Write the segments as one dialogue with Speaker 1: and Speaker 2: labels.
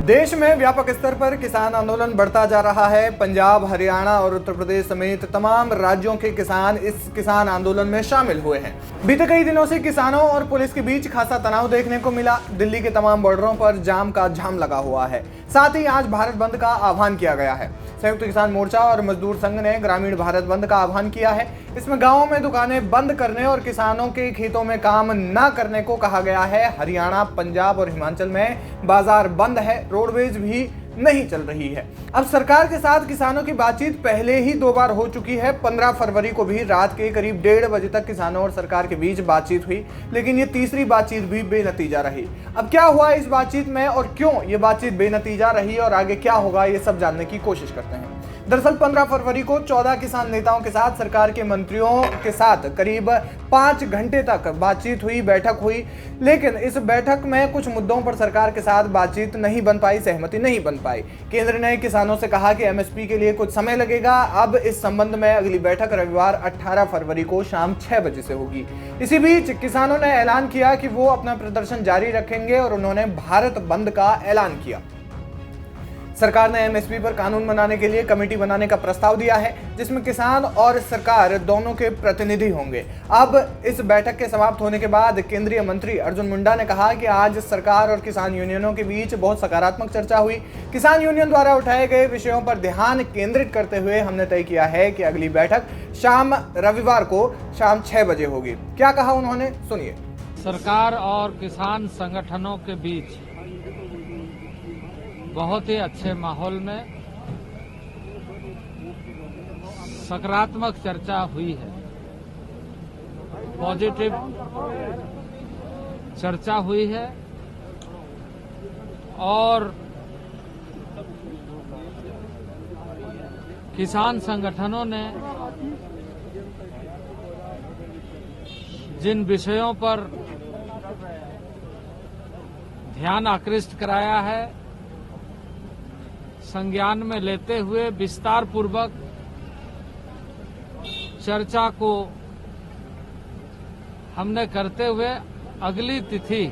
Speaker 1: देश में व्यापक स्तर पर किसान आंदोलन बढ़ता जा रहा है। पंजाब, हरियाणा और उत्तर प्रदेश समेत तमाम राज्यों के किसान इस किसान आंदोलन में शामिल हुए हैं। बीते कई दिनों से किसानों और पुलिस के बीच खासा तनाव देखने को मिला। दिल्ली के तमाम बॉर्डरों पर जाम का जाम लगा हुआ है। साथ ही आज भारत बंद का आह्वान किया गया है। संयुक्त किसान मोर्चा और मजदूर संघ ने ग्रामीण भारत बंद का आह्वान किया है। इसमें गांवों में दुकानें बंद करने और किसानों के खेतों में काम न करने को कहा गया है। हरियाणा, पंजाब और हिमाचल में बाजार बंद है, रोडवेज भी नहीं चल रही है। अब सरकार के साथ किसानों की बातचीत पहले ही 2 बार हो चुकी है। 15 फरवरी को भी रात के करीब 1:30 बजे तक किसानों और सरकार के बीच बातचीत हुई, लेकिन ये तीसरी बातचीत भी बेनतीजा रही। अब क्या हुआ इस बातचीत में और क्यों ये बातचीत बेनतीजा रही और आगे क्या होगा, ये सब जानने की कोशिश करते हैं। दरअसल 15 फरवरी को 14 किसान नेताओं के साथ सरकार के मंत्रियों के साथ करीब 5 घंटे तक बातचीत हुई, बैठक हुई, लेकिन इस बैठक में कुछ मुद्दों पर सरकार के साथ बातचीत नहीं बन पाई, सहमति नहीं बन पाई। केंद्र ने किसानों से कहा कि एमएसपी के लिए कुछ समय लगेगा। अब इस संबंध में अगली बैठक रविवार 18 फरवरी को शाम 6 बजे से होगी। इसी बीच किसानों ने ऐलान किया कि वो अपना प्रदर्शन जारी रखेंगे और उन्होंने भारत बंद का ऐलान किया। सरकार ने एमएसपी पर कानून बनाने के लिए कमेटी बनाने का प्रस्ताव दिया है, जिसमें किसान और सरकार दोनों के प्रतिनिधि होंगे। अब इस बैठक के समाप्त होने के बाद केंद्रीय मंत्री अर्जुन मुंडा ने कहा कि आज सरकार और किसान यूनियनों के बीच बहुत सकारात्मक चर्चा हुई। किसान यूनियन द्वारा उठाए गए विषयों पर ध्यान केंद्रित करते हुए हमने तय किया है कि अगली बैठक रविवार को शाम 6 बजे होगी। क्या कहा उन्होंने, सुनिए।
Speaker 2: सरकार और किसान संगठनों के बीच बहुत ही अच्छे माहौल में सकारात्मक चर्चा हुई है, पॉजिटिव चर्चा हुई है और किसान संगठनों ने जिन विषयों पर ध्यान आकृष्ट कराया है, संज्ञान में लेते हुए विस्तार पूर्वक चर्चा को हमने करते हुए अगली तिथि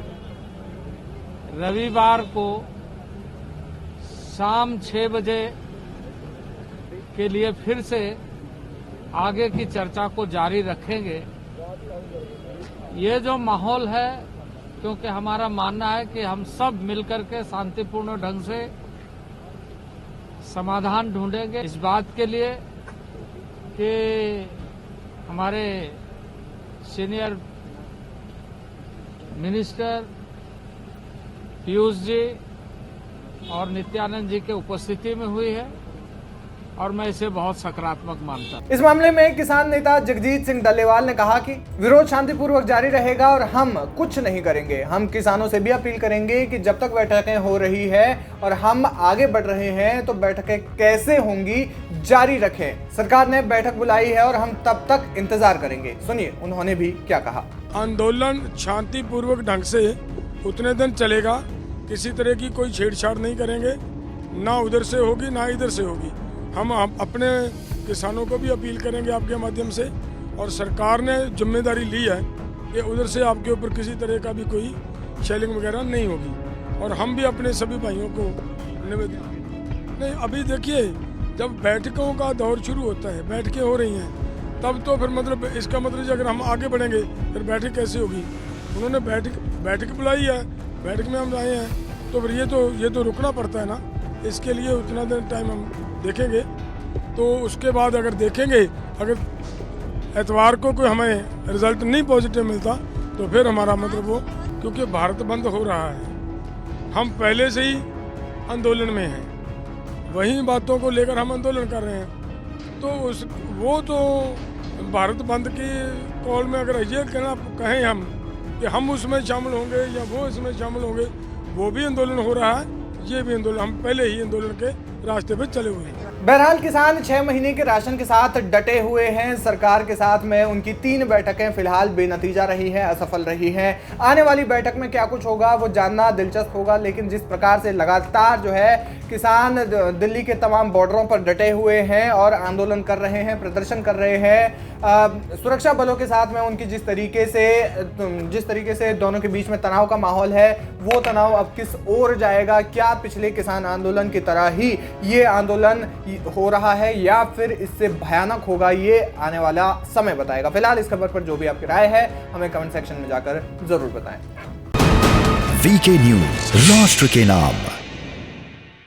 Speaker 2: रविवार को शाम 6 बजे के लिए फिर से आगे की चर्चा को जारी रखेंगे। ये जो माहौल है, क्योंकि हमारा मानना है कि हम सब मिलकर के शांतिपूर्ण ढंग से समाधान ढूंढेंगे, इस बात के लिए कि हमारे सीनियर मिनिस्टर पीयूष जी और नित्यानंद जी के उपस्थिति में हुई है और मैं इसे बहुत सकारात्मक मानता हूं।
Speaker 1: इस मामले में किसान नेता जगजीत सिंह डल्लेवाल ने कहा कि विरोध शांतिपूर्वक जारी रहेगा और हम कुछ नहीं करेंगे। हम किसानों से भी अपील करेंगे कि जब तक बैठकें हो रही है और हम आगे बढ़ रहे हैं तो बैठकें कैसे होंगी जारी रखें। सरकार ने बैठक बुलाई है और हम तब तक इंतजार करेंगे। सुनिए उन्होंने भी क्या कहा।
Speaker 3: आंदोलन शांतिपूर्वक ढंग से उतने दिन चलेगा, किसी तरह की कोई छेड़छाड़ नहीं करेंगे, ना उधर से होगी ना इधर से होगी। हम अपने किसानों को भी अपील करेंगे आपके माध्यम से, और सरकार ने जिम्मेदारी ली है कि उधर से आपके ऊपर किसी तरह का भी कोई शेलिंग वगैरह नहीं होगी। और हम भी अपने सभी भाइयों को निवेदन नहीं, अभी देखिए जब बैठकों का दौर शुरू होता है, बैठकें हो रही हैं, तब तो फिर मतलब इसका मतलब अगर हम आगे बढ़ेंगे फिर बैठक कैसे होगी। उन्होंने बैठक बुलाई है, बैठक में हम आए हैं, तो फिर ये तो रुकना पड़ता है ना। इसके लिए उतना देर टाइम हम देखेंगे, तो उसके बाद अगर देखेंगे, अगर एतवार को कोई हमें रिजल्ट नहीं पॉजिटिव मिलता तो फिर हमारा मतलब वो, क्योंकि भारत बंद हो रहा है, हम पहले से ही आंदोलन में हैं, वही बातों को लेकर हम आंदोलन कर रहे हैं। तो वो तो भारत बंद की कॉल में अगर ये कहें हम कि हम उसमें शामिल होंगे या वो इसमें शामिल होंगे, वो भी आंदोलन हो रहा है, ये भी आंदोलन, हम पहले ही आंदोलन के रास्ते पे चले हुए हैं।
Speaker 1: बहरहाल किसान 6 महीने के राशन के साथ डटे हुए हैं। सरकार के साथ में उनकी 3 बैठकें फिलहाल बेनतीजा रही हैं, असफल रही हैं। आने वाली बैठक में क्या कुछ होगा वो जानना दिलचस्प होगा, लेकिन जिस प्रकार से लगातार जो है किसान दिल्ली के तमाम बॉर्डरों पर डटे हुए हैं और आंदोलन कर रहे हैं, प्रदर्शन कर रहे हैं, सुरक्षा बलों के साथ में उनकी जिस तरीके से दोनों के बीच में तनाव का माहौल है, वो तनाव अब किस ओर जाएगा? क्या पिछले किसान आंदोलन की तरह ही ये आंदोलन हो रहा है या फिर इससे भयानक होगा? ये आने वाला समय बताएगा। फिलहाल इस खबर पर जो भी आपकी राय है हमें कमेंट सेक्शन में जाकर जरूर बताएं।
Speaker 4: वीके न्यूज, राष्ट्र के नाम।